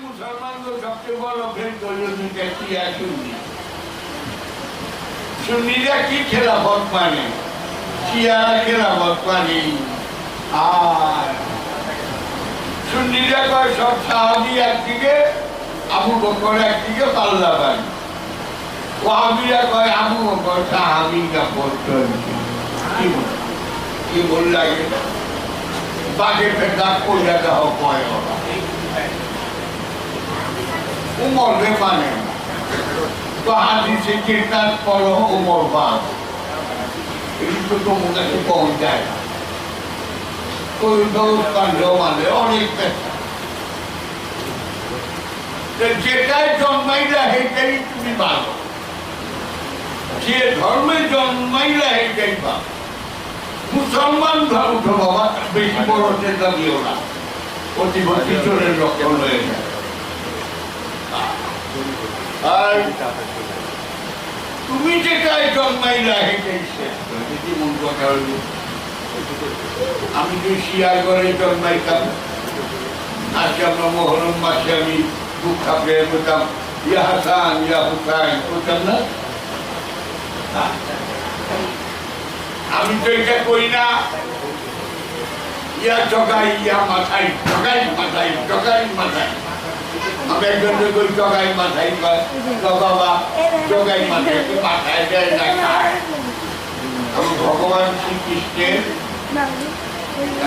মুসলমানদের সবচেয়ে বড় ভেদ হল দুইটা শিয়া সুন্নি। সুন্নিরা কি খেলাফত মানে, শিয়ারা খেলাফত মানে। আর সুন্নিরা কয় সব সাহাবী একদিকে, আবু বকর একদিকে পাল্লা বাড়ি। ওয়াহাবিরা কয় আবু বকর সাহাবী কাপড় চলছে। কি বল লাগে বাগে পেটা কইরা দাও কয় ওরা। উমর রে মানে তো হাদিসে কিতাব পড়ো উমর বাদ, এই তো তোমার কাছে পাওয়া যায় না। ওই দৌড় কাণ্ড মানে অনেক পেশা, যেটাই জন্মাইলা সেটাই তুমি ভালো, যে ধর্মে জন্মাইলা সেটাই ভালো। মুসলমান ধর্ম তো বাবা বেশি বড় চেষ্টা দিও না, প্রতিবন্ধী চোরের রক্ষণ হয়ে যায়। আর তুমি যেটাই জন্মাইলা সেটাই শেষ। মন কথা হইল আমি যে শিয়ার ঘরে জন্মাইতাম, আজকে আমরা মহরম মাসে আমি বুক খাপড়ে বলতাম ইয়া হাসান ইয়া হুসাইন বলতাম না। আমি তো এটা করি না, ইয়া জগাই ইয়া মাথায়, জগাই মাথায়, জগাই মাথায়। আমি একজন কই জগাই মাথায়, বাবা জগাই মাথায় মাথায় দেয় না খায়। আমি ভগবান শ্রীকৃষ্ণের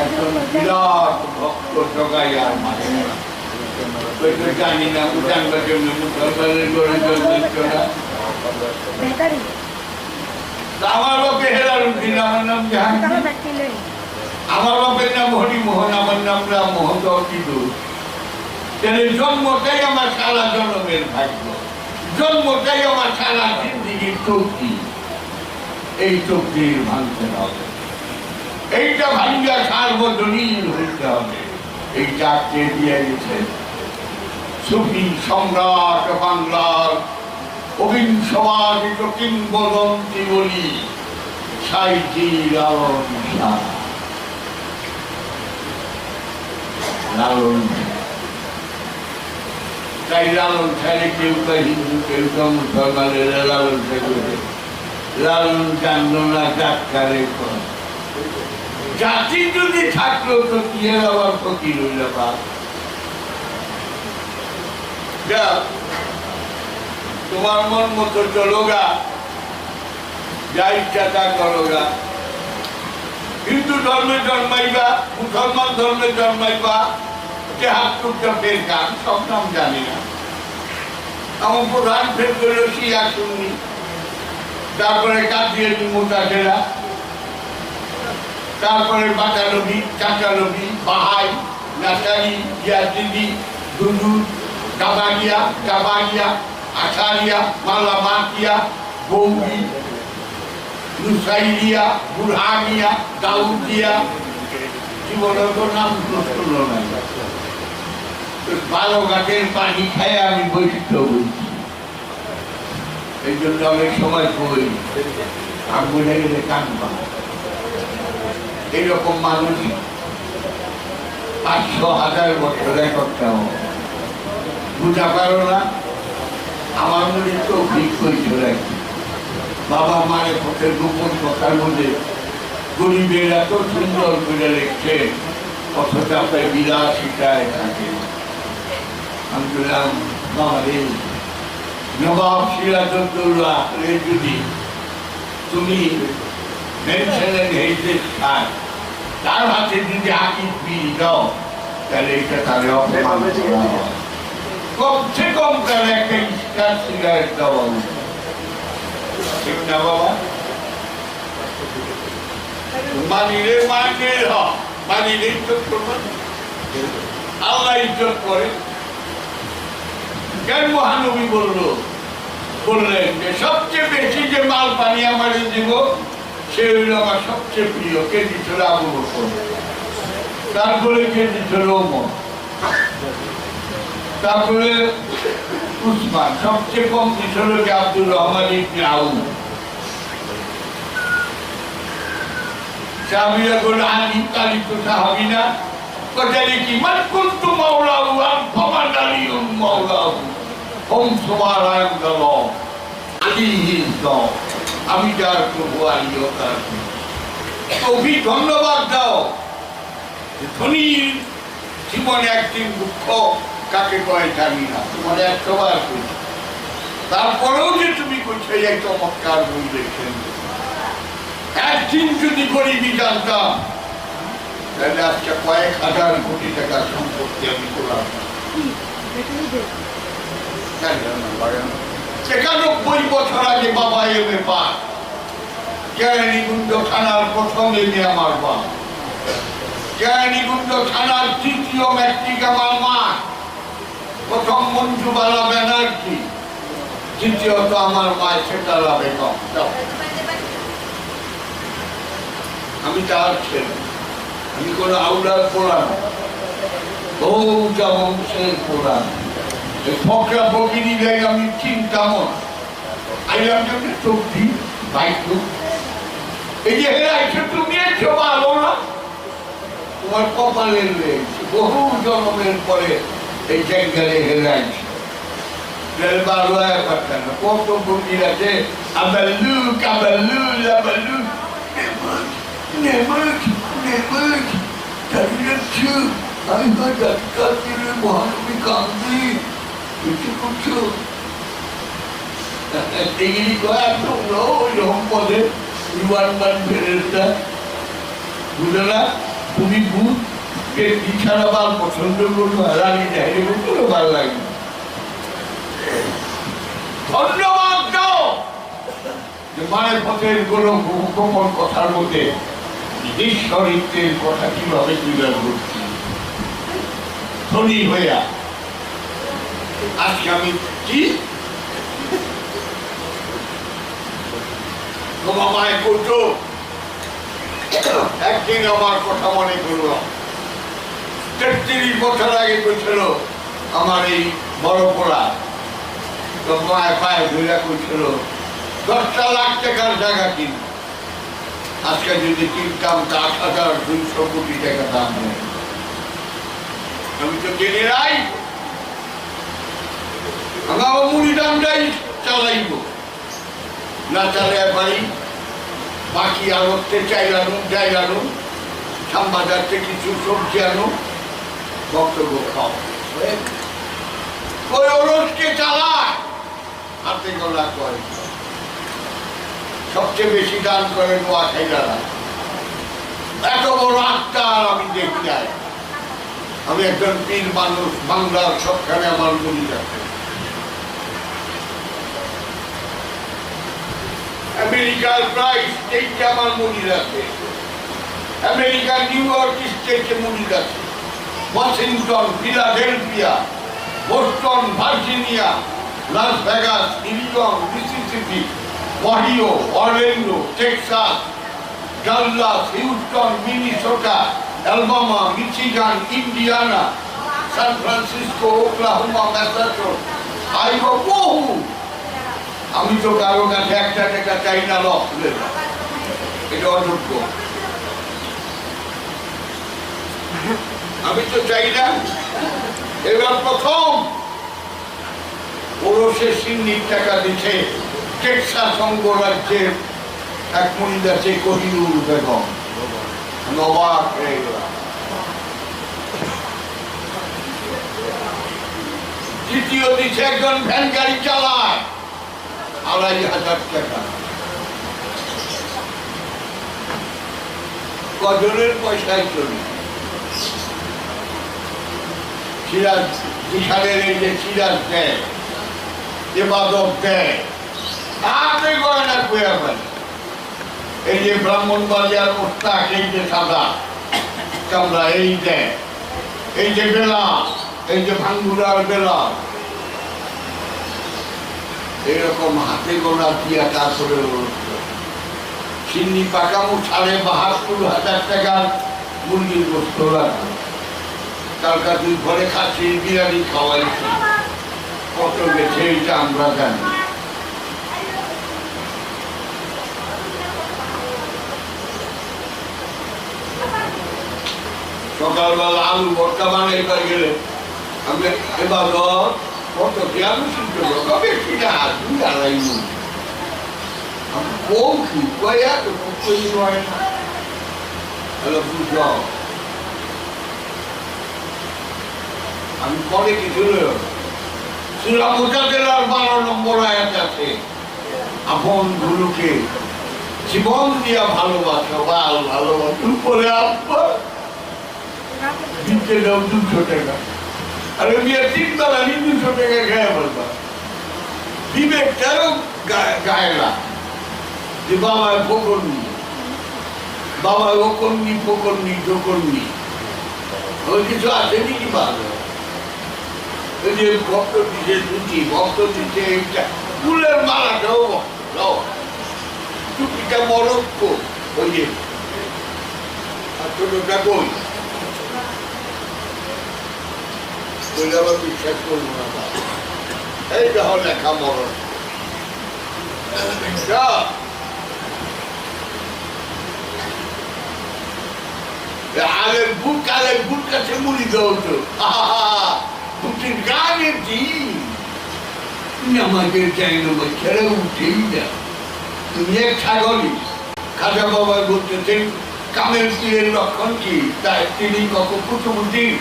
একজন বিরাট ভক্ত, জগাই আর মাথায় জানি না জানবার জন্য মুসলমানের গড়ে জন্মিত না। আমার বাপে হেলালুদ্দিন, আমার নাম জাহাঙ্গীর। আমার বাপের নাম হরিমোহন, আমার নাম রামমোহন। জন্মটাই আমার সারা জন্মের ভাগ্য, জন্মটাই আমার সারা জিন্দিগির চৌকি। এই চৌকির ভাঙতে হবে, এইটা ভাঙ্গা সার্বজনীন হইতে হবে। এই চারটে দিয়ে গেছে সুফি সম্রাট বাংলার অবিংশবাদিত কিংবদন্তি বলি সাইজি লালন শাহ। লালন, তাই লালন শাহে কেউ কা হিন্দু, কেউ কা মুসলমানের লালন শাহে। লালন জানল না ডাক্তারে জাতি যদি থাকলো তো কি আবার ফকির হইল বাপ। তোমার মন মতো চলোগা, যা ইচ্ছা তা করোগা। হিন্দু ধর্মে জন্মাইবা, মুসলমান ধর্মে জন্মাইবা, যে হাত টুকটা ফের গান সব নাম জানি না। আমার প্রধান ফের করল শিয়া সুন্নি, তারপরে কাদিয়ানি মুতাজেলা, তারপরে বাটালবি, চাচালবি, বাহাই, নাসারি, ইয়াজিদি, দুদুদ, কাবাগিয়া, কাবাগিয়া, আশারিয়া, মালামাতিয়া, গৌরী, নুসাইরিয়া, বুরহানিয়া, দাউদিয়া, জীবনের নাম শুনল না। বালুঘাটের পানি খায় আমি বৈশিষ্ট্য বলছি, এই জন্য অনেক সময় বই আর বোঝা গেলে কানবা। এইরকম মানুষ 500,000 বছর একটাও বুঝা পারো না। আমার মনে তো ভিক হয়েছে রাখি, বাবা মায়ের পথের গোপন কথার মধ্যে গরিবের এত সুন্দর করে রেখে, অথচ আপনার বিলাসিতায় থাকে। আমি বললাম বাবা রে, নবাব সিরাজউদ্দৌলা যদি তুমি তার হাতে যদি আকিস বিল দাও, তাহলে এটা তাহলে কমসে কম তাহলে একটা স্টার সিগারেট দেওয়া উচিত, ঠিক না বাবা? মানিলে মানে মানিলে ইজ্জত করবেন, আল্লাহ ইজ্জত করে। কেন মহানবী বললেন যে সবচেয়ে বেশি যে মাল পানি আমার দিব সে হইল আমার সবচেয়ে প্রিয়। কে দিচ্ছিল? আবু বকর। তারপরে কে দিচ্ছিল? ওমর। তারপরে উসমান। সবচেয়ে কম দিচ্ছিল কে? আব্দুর রহমান ইবনে আউফ। সাহাবীরা বলল আলী তালি তো সাহাবী না, কথালি কি মান কুনতু মাওলাহু আন ফামান আলিউন হোম সবার আয়াম গেল আদি দাও আমি যার প্রভু আলিও তার তবি ধন্যবাদ দাও ধনীর জীবনে একদিন দুঃখ কাকে কয় জানি না তোমার 100 বার কইছি তারপরেও যে তুমি করছো এই চমৎকার বই দেখছেন একদিন যদি গরিবি জানতাম তাহলে আজকে কয়েক হাজার কোটি টাকা সম্পত্তি আমি করলাম 91 বছর আগে বাবা এমএ পাস কেরানীগঞ্জ থানার প্রথম এমএ আমার বাবা কেরানীগঞ্জ থানার তৃতীয় ম্যাট্রিক আমার মা প্রথম মঞ্জুবালা ব্যানার্জি দ্বিতীয়ত আমার মা সেটালা বেগম আমি তার ছেলে আমি কোন আউলার পোড়ান বহু বংশের পোড়ান ফকরা ফকিরি গাই আমি চিন্তাম আইলাম যে সবজি বাইক এই যে হেরাইছে তুমি একটু ভালো না তোমার কপালের রয়েছে বহু জন্মের পরে এই জায়গায় হেরাইছে ভালো পারতেন না কত ফকির আছে আবালু কাবালু লাবালু নেমুক নেমুক তারিয়াচ্ছু আমি হয়তো কাতিরে মহানবী কান্দি কিছু করছো এগুলি কয়া তোমরা ওইরকম পদে বিমানবান ফেরেস্তা বুঝে না তুমি ভূত বিছানা বাল পছন্দ করবো রানী যায় এরকম কোনো ভালো লাগে ধন্যবাদ দাও যে মায়ের পথের কোন গোপন কথার মধ্যে ঈশ্বরিত্বের কথা কিভাবে তুলে করছি ধনী হইয়া আজকে আমি কি তোমার মায়ের করতো একদিন আমার কথা মনে করলো 33 বছর আগে কইছিল আমার এই বড় পোড়া তো মায়ের পায়ে ধরে কইছিল 10 লাখ টাকার জায়গা কিন আজকে যদি কিনতাম 10,200 কোটি টাকা দাম নেই আমি তো কিনে নাই আমার মুড়ি দামটাই চালাইব না চালে পারি বাকি আড়তে চাইলানো জায়গানো শ্যামবাজারতে কিছু সবজি আনো বক্তব্য খাও ওই ওরসকে চালায় হাতে গলা করে সবচেয়ে বেশি দান করে নোয়াখাইদারা এত বড় আত্মার আমি দেখি আয় আমি একজন পীর মানুষ বাংলার সবখানে আমার মনি আছে আমেরিকার প্রায় স্টেটে আমার মনির আছে আমেরিকার নিউ ইয়র্ক স্টেটে মনির আছে Washington Philadelphia Boston Virginia Las Vegas Illinois Mississippi Ohio Orlando Texas Dallas Houston Minnesota Alabama Michigan Indiana San Francisco Oklahoma Massachusetts Iowa বহু আমি তো কারো কাছে 1 টাকা চাই না লস এটা অযোগ্য আমি তো চাই না এবার প্রথম ওরসে সিন্নির টাকা দিচ্ছে টেক্সাস অঙ্গরাজ্যের এক মহিলা আছে কোহিনুর বেগম অবাক হয়ে গেলাম দ্বিতীয় দিচ্ছে একজন ভ্যান গাড়ি চালায় 2,500 টাকা কজনের পয়সায় চলি সিরাজ বিশালের এই যে সিরাজ দেয় এবাদত দেয় তাতে গয়না কয়া পাই এই যে ব্রাহ্মণবাড়িয়ার ওস্তাক এই যে সাদা চামড়া এই দেয় এই যে বেলা এই যে ভাঙ্গুরার বেলা এরকম হাতে গোনা দিয়া তারপরে চিন্নি পাকামো 72,500 টাকার মুরগির গোস্ত লাগবে তার কাছে ঘরে খাচ্ছি বিরিয়ানি খাওয়াইছি কত গেছে এইটা আমরা জানি সকালবেলা আলু ভর্তা বানাইবার গেলে আমি এবার কত কি আলোচিত লোক বেশি না 2-2.5 মণ আমি কম কি কয়া তো তৈরি হয় না হলো বুঝ আমি পরে কিছু সূরা মুজাদ্দিলার 12 নম্বর আয়াত আছে আপন গুরুকে জীবন দিয়া ভালোবাসো বাল ভালোবাসো পরে আব্বা দিতে দাও 200 টাকা আর আমি 3 বেলা 200 টাকা খেয়ে বলবা বিবেকটাও গায়লা যে বাবা ফকরনি বাবা ওকরনি ফকরনি দোকরনি ওই কিছু আছে নাকি ভালো ওই যে ভক্ত দিচ্ছে দুটি ভক্ত দিচ্ছে এইটা ফুলের মালাটাও টুপিটা মরক্ক ওই যে আর ছোটটা কই ওইটা আবার বিশ্বাস করবো না এইটা হল লেখা মরণ আলের বুট কাছে মুড়ি দেওয়া হতো বুটের গানের দিন আমাদের চাই না ছেড়ে উঠেই না তুমি এক ছাগলই খাজা বাবা বলতেছেন কামের পীরের লক্ষণ কি তাই তিনি কুতুবুদ্দিন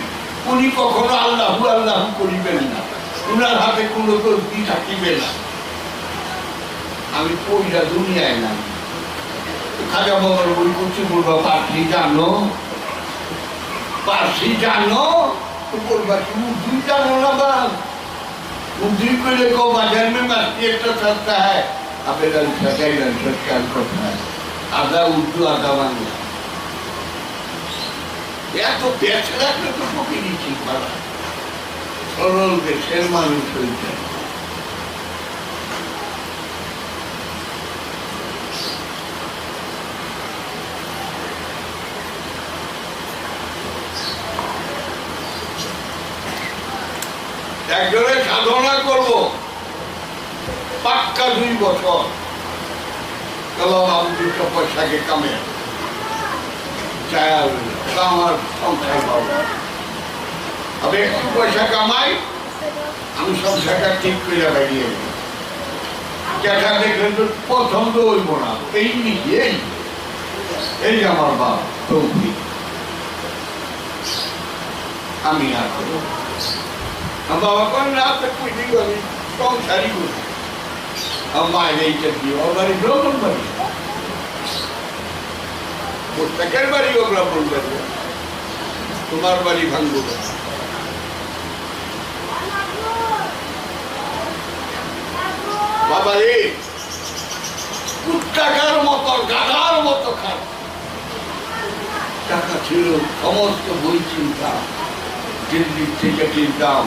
উনি কখনো আল্লাহু আল্লাহু করিবেন না উনার হাতে কোনো তসবি থাকিবে না আমি পয়লা দুনিয়ায় না খাজা বাবার বই করছি বলবা পার্সি জানো তো বলবা কি উর্দু জানো না বা उर्दू को देखो बाजार में मार्केट तो सकता है अब सरकार करता है आधा उर्दू आधा बांग्ला या तो बेच रखने तो कोई नहीं ठीक वाला सरल देशेर मानुष হইছে একজনের সাধনা করব পাক্কা 2 বছর চলো আমি 2 পয়সাকে কামে চাই আমার সংসার পাবো আমি 1 পয়সা কামাই আমি সংসারটা ঠিক করে বেরিয়ে যেটা দেখলে তো পছন্দ হইব না এই নিজেই এই আমার বাপ তৌফিক আমি আর করবো বাবা কোন রাতে পুঁজি করি সংসারই করি মায়ের এইটা দিয়ে ওর বাড়ি ব্রাহ্মণ বাড়ি প্রত্যেকের বাড়ি ও ব্রাহ্মণ বাড়ি তোমার বাড়ি ভাঙবো বাবা রে কুত্তাকার মতো গাধার মতো খান টাকা ছিল সমস্ত বই চিন্তা দিল্লি থেকে কিনতাম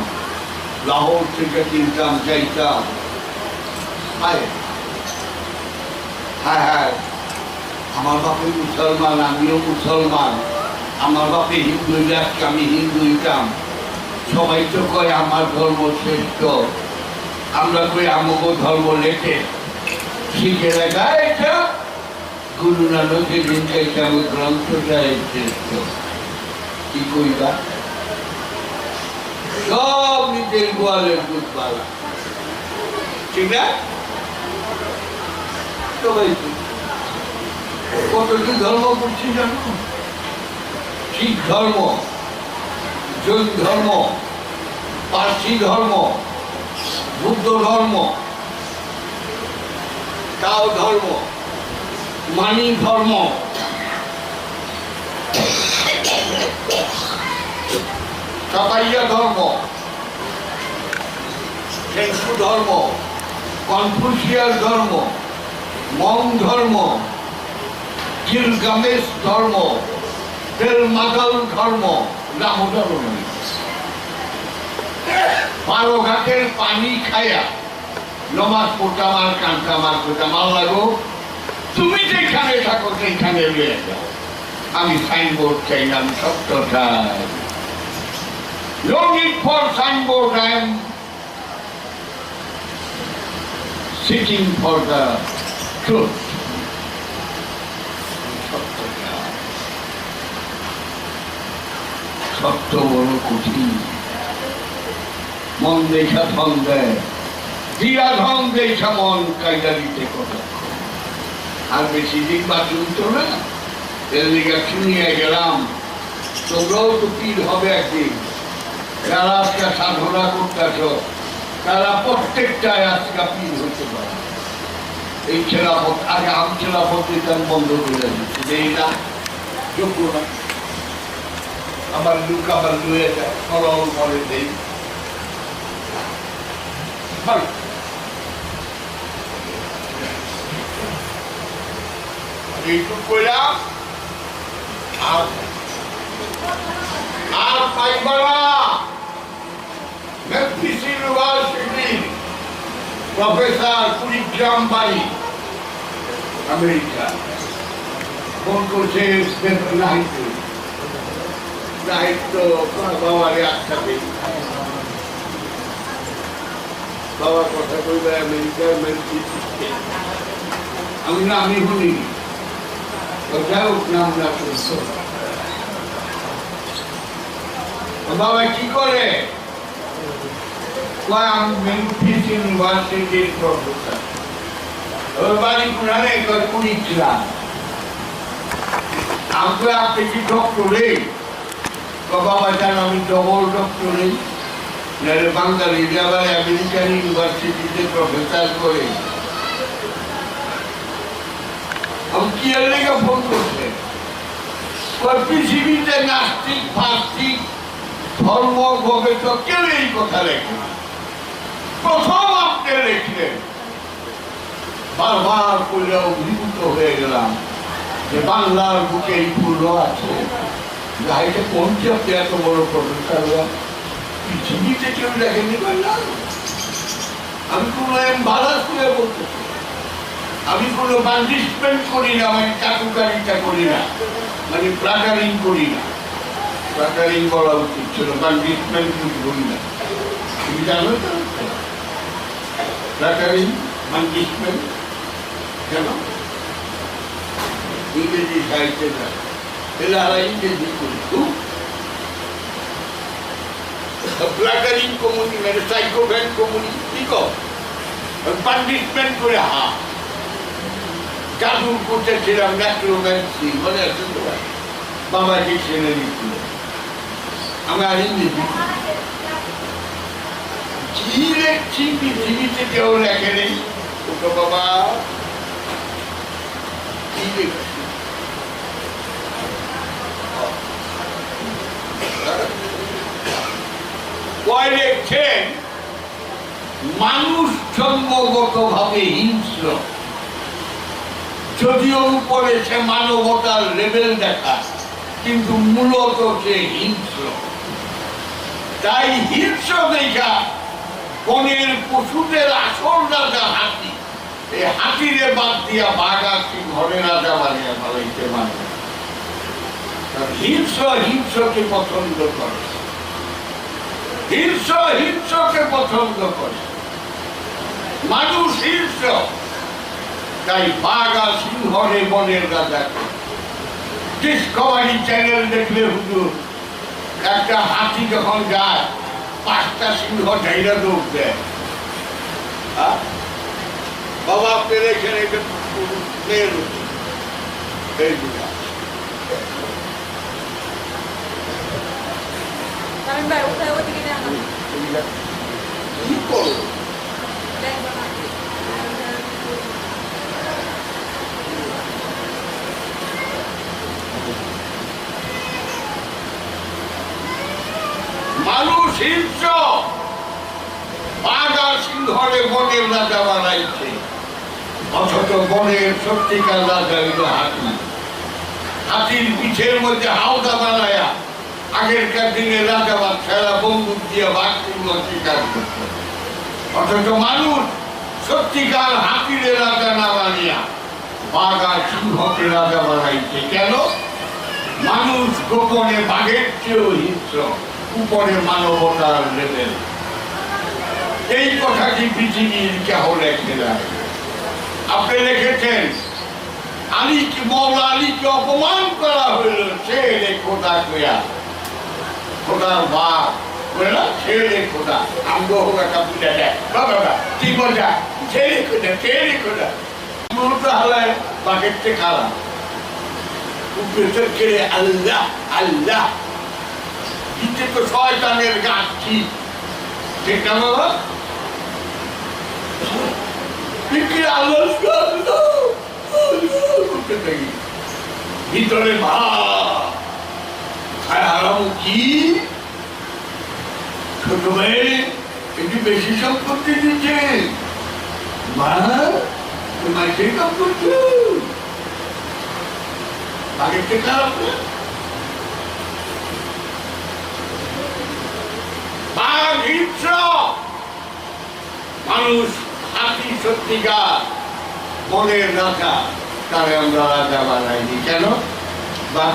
লাহোর থেকে কিনতাম যাইতাম হ্যাঁ হ্যাঁ আমার বাপে মুসলমান আমিও মুসলমান আমার বাপে হিন্দু আজকে আমি হিন্দু হইতাম সবাই তো কয় আমার ধর্ম শ্রেষ্ঠ আমরা কই আমাকে ধর্ম লেখে শিখে লেখা এটা গুরু নানকের দিন চাইতে আমার গ্রন্থটা শ্রেষ্ঠ কি কইবা সব নিজের গোয়ালের দুধ পালা ঠিক না সবাই কতটি ধর্ম করছি জানো শিখ ধর্ম জৈন ধর্ম পার্সি ধর্ম বুদ্ধ ধর্ম কাউ ধর্ম মানি ধর্ম সাপাইয়া ধর্ম হিন্দু ধর্ম কনফুসিয়াস ধর্ম মং ধর্ম গিলগামেশ ধর্ম তেলমাদল ধর্ম দামোদর বারো ঘাটের পানি খায়া নমাজ পড়তাম আর কানতাম আর করতাম আল্লাহ গো তুমি যেখানে থাকো সেইখানে রয়ে যাও আমি সাইনবোর্ড চাই না আমি সত্য চাই No need for signboard, I am seeking for the truth. সত্য বড় কঠিন মন দেখা ধন দেয়, দিয়া ধন দেখা মন কায়দা দিতে কথা। আর বেশি দিন বাঁচুন তো না, এর দিকে শুনিয়ে গেলাম তোমরাও তো পীর হবে একদিন। যারা আজকে সাধনা করতেছ তারা প্রত্যেকটাই আজকে পীর হতে পারে। এই খেলাফত আগে আম খেলাফত দিতাম বন্ধ করে দিচ্ছে যে না যোগ্য না, আবার লুক আবার লুয়ে যায় সরল করে দেই। এইটুকু কইলাম আর পাইবা না। মেমফিস ইউনিভার্সিটির প্রফেসর কুড়িগ্রাম বাড়ি আমেরিকা ফোন করছে বাবারে একসাথে বাবার কথা কইবে আমেরিকার মেমফিসে। আমি না আমি শুনি যাই হোক নাম না করছো। বাবা কি করে? আমি মেমফিস ইউনিভার্সিটির প্রফেসর। ওর বাড়ি কোরআনে কুড়িগ্রাম। আমি আপনি কি ডক্টরে? বাবা জান আমি ডবল ডক্টরে, বাঙালি আবার আমেরিকান ইউনিভার্সিটিতে প্রফেসর করে। আমি কি এর লেগে ফোন করছে? পৃথিবীতে নাস্তিক ফাস্তিক ধর্ম গবেষক কেউ এই কথা লেখে, প্রথম আপনি লিখলেন। বারবার করে অভিভূত হয়ে গেলাম যে বাংলার বুকে এই পূর্ণ আছে। গাড়িটা কোন চাপে এত বড় প্রফেসররা পৃথিবীতে কেউ দেখেনি বাংলা। আমি কোনো এমবারাস করে বলতেছি, আমি কোনো বান্ডিসমেন্ট করি না, মানে চাটুকারিতা করি না, মানে প্লাটারিং করি না। প্লাটারিং বলা উচিত ছিল, বান্ডিসমেন্ট করি না। তুমি জানো তো প্লাটারিং বান্ডিসমেন্ট কেন? ইংরেজি সাহিত্যে এরা ইংরেজি করি। প্লাটারিং কমুনি মানে সাইকোভ্যান কমুনি কি পানিশমেন্ট করে জাদু করতেছিলাম ন্যাক্রোম্যান্সি মনে আছে তো বাবাকে ছেড়ে দিচ্ছিল। আমি আর ইংরেজি কি লেখছি পৃথিবীতে কেউ লেখে নেই। ওটা বাবা কি লেখছি লিখছেন মানুষ জন্মগত ভাবে হিংস্র, যদিও উপরে সে মানবতার লেভেল দেখা, কিন্তু মূলত সে হিংস্র। তাই হিংস্র দেখা বনের পশুদের আসল রাজা হাতি, এই হাতিরে বাদ দিয়া বাঘা ঘরে রাজা বানিয়ে পালাইতে মানে। হিংস্র হিংস্রকে পছন্দ করে, হিংস্র হিংস্রকে পছন্দ করে, মানুষ হিংস্র। তাই বাঘ আর সিংহরে বনের রাজা। ডিসকভারি চ্যানেল দেখলে হুজুর একটা হাতি যখন যায় 5টা সিংহ ঢাইরা দৌড় দেয়। বাবা আপনার এখানে কি করো মানুষ হিংস্র, বাঘ আর সিংহরে বনের রাজা বানাইছে, অথচ বনের সত্যিকার রাজা হইল হাতি। হাতির পিঠের মধ্যে হাওদা বানায়া আগেরকার দিনে রাজা বা খেলা বন্দুক দিয়ে বাঘ সিংহ শিকার করত। অথচ মানুষ সত্যিকার হাতিরে রাজা না বানিয়া বাঘ আর সিংহকে রাজা বানাইছে। কেন? মানুষ গোপনে বাঘের চেয়েও হিংস্র, উপরে মানবতার লেভেল। এই কথাটি পৃথিবীর কেহ লেখে না। আপনি লিখেছেন আলীকে, মওলা আলীকে অপমান করা হইল, সে খোদা কইয়া খোদার বাপ বলে না ছেড়ে খোদা আমগো হোক একটা পূজা দেয় বাবা কি বলছা ছেড়ে খোদা মনটা হালায় বাকেটে খালা উপরে ছেড়ে আল্লাহ আল্লাহ ইচ্ছে তো শয়তানের গাছ ঠিক না বাবা ভিতরে মা হারাম কি ছোট ভাই একটু বেশি সম্পত্তি দিচ্ছে মা তোমার সেই কাম করছো আগের থেকে খারাপ মানুষ হাতি সত্যিকার মনের রাজা তারে আমরা রাজা বানাইনি কেন বা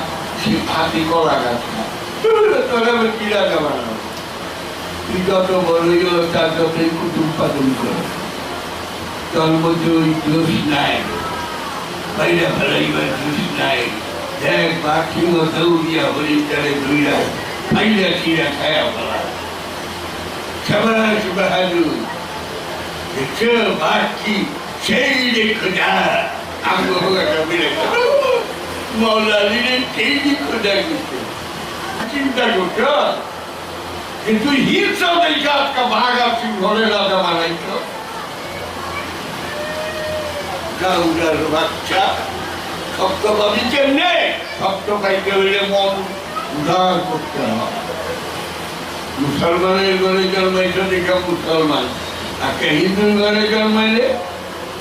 হাতি কলা গাছ না তোরা আবার কি রাজা বানাবো তুই যত বড়ই হলো তার যতই কুটুম উৎপাদন করে তোর মধ্যে ওই দোষ নাই বাইরে ফেলাইবার দোষ নাই দেখ বাকি দৌড়িয়া হরিটারে ধুইয়া বাইরা চিরা খায়া ফেলা সবাস বাহাদুর দেখছো বাকি সেই দেখো যা আমগো একটা মিলে মৌলালিনে সেই খোঁজা করছে চিন্তা করছো কিন্তু হিংসা দেখে আজকে ভাগা সিং ঘরে রাজা বানাইছ গাউরার বাচ্চা শক্ত পাবি কেমনে শক্ত পাইতে হইলে মন উদ্ধার করতে হয় মুসলমানের ঘরে জন্মাইছ দেখা মুসলমান তাকে হিন্দুর ঘরে জন্মাইলে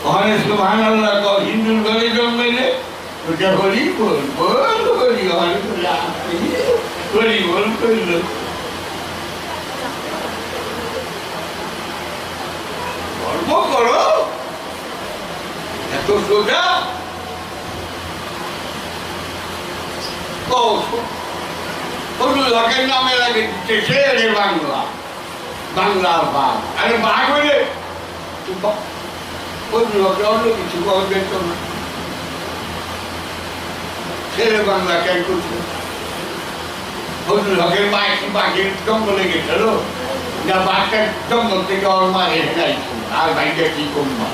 ঘরে সুবহানাল্লাহ কও হিন্দুর ঘরে জন্মাইলে ওটা হরি বল বল হরি হরি বল করল গল্প করো এত সোজা লোকের নামে লাগে দিচ্ছে সে রে বাংলা বাংলার বাঘ আরে বাঘ হইলে লোকে অন্য কিছু করবে তো না ছেড়ে বাংলা কেন করছে লোকের বাকি বাঘের জঙ্গলে গেছিল যা বাঘটা জঙ্গল থেকে ওর মা রেখে যাইছিল আর ভাইটা কি করবো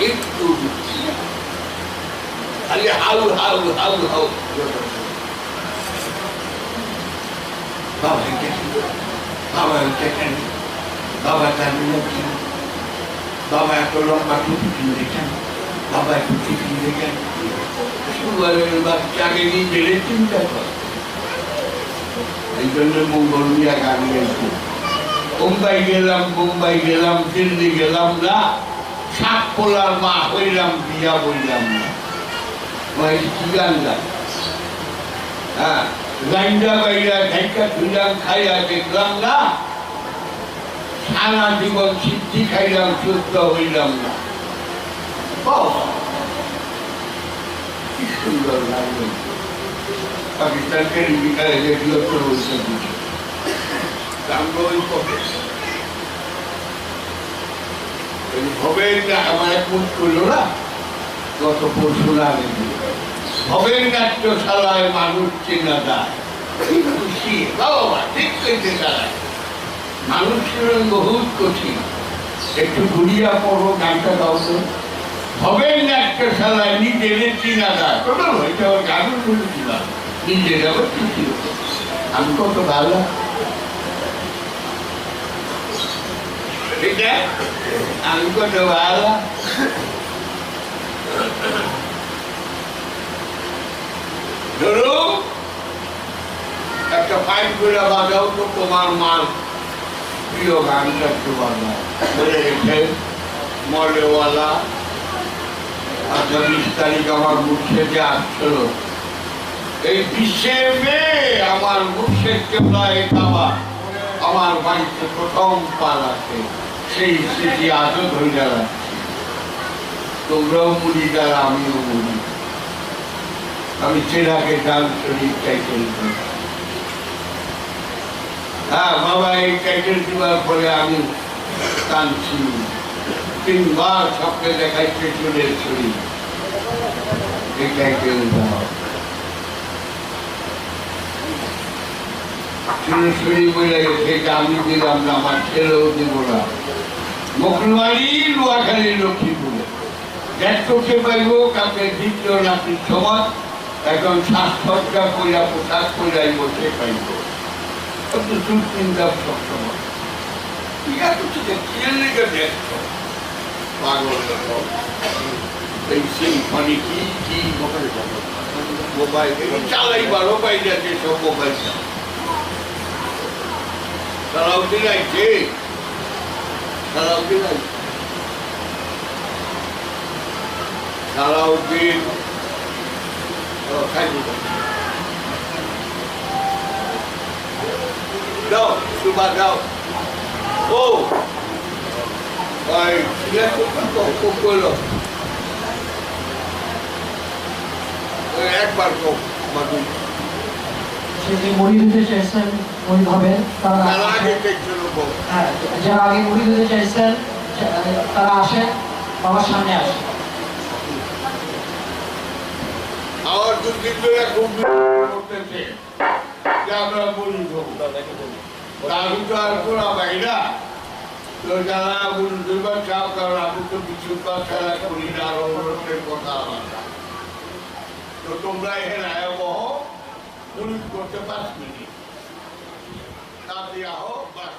একটু খালি হাউ হাউ হাউ হাউ বাবা বাবা কেন বাবা জানি কেন বাবা এত লম্বা টুপি কিনে কেন বাবা টুপি কিনে কেন সুগারের বাচ্চাকে নিয়ে গেলে চিন্তা কর এই জন্য মঙ্গল মিয়া গান গেছি মুম্বাই গেলাম দিল্লি গেলাম না সাত পোলার মা হইলাম বিয়া বললাম না কি গান গান হ্যাঁ গাইন্ডা বাইরা ঢাইকা ধুইলাম খাইয়া দেখলাম না সারা জীবন সিদ্ধি খাইলাম সুস্থ হইলাম না কি সুন্দর লাগবে পাকিস্তান টেলিভিশনে রেডিও তো বলছে ভবের আমার এক মুখ করলো না গত পরশু না ভবের নাট্যশালায় মানুষ চেনা যায় খুশি বাবা ঠিক কইতে দাঁড়ায় মানুষের বহুত কঠিন একটু ঘুরিয়া পড়ো গানটা দাও তো ভবের নাট্যশালায় নিজের চিনা যায় এটা ওর গান বলেছিলাম নিজের আবার খুশি আমি কত ভালো আমি কত ভালো ধরো একটা ফাইন করে বাজাও তো তোমার মার প্রিয় গানটা একটু বাজাও বলে রেখে মলেওয়ালা আচ্ছা 20 তারিখ আমার মুর্শিদে আসছিল এই বিশ্বের মেয়ে আমার মুর্শিদ কেবলায় খাওয়া আমার বাড়িতে প্রথম পাল আছে সেই স্মৃতি আজও ধরে যাচ্ছে তোমরাও মুড়ি যারা আমিও মুড়ি আমি চেনাকে গান শরীর টাইটেল হ্যাঁ বাবা এই টাইটেল দেওয়ার পরে আমি কাঁদছি 3 বার স্বপ্নে দেখাইছে চুলের শরীর এটাই কেড়ে দেওয়া শুনে বলে সেটা আমি দিলাম না, আমার ছেলেও দিব না। মকলবাড়ি নোয়াখালী লক্ষ্মীপুরে দেখতে পাইব কাউকে দ্বিতীয় নাতির সমাজ এখন স্বাস্থ্যটা কইরা পোশাক কইরাই বসে পাইব কত দুশ্চিন্তা সবসময় ঠিক আছে লেগে দেখছো পাগল এই সিম্ফনি কি কি মোবাইল চালাইবারও বাইরে সব মোবাইল সালাউদ্দিন আইছে সালাউদ্দিন আইছে সালাউদ্দিন যাও সুবা যাও ও ভাই খুব করলো একবার মাধুরী যে মুড়ি দিতে চাইছেন মুড়ি হবেন তারা আগে দেখছিল হ্যাঁ যারা আগে মুড়ি দিতে চাইছেন তারা আসেন বাবার সামনে আসেন আমার দুদিন ধরে খুব করতেছে যে আমরা বলি আমি তো আর কোনো বাইরা তো যারা বলি দুইবার চাপ কারণ আমি তো কিছু খেলা করি না আর অন্যের কথা আলাদা তো তোমরা এখানে আয়াবহ পুলিশ করতে 5 মিনিট না দেওয়া হোক বাস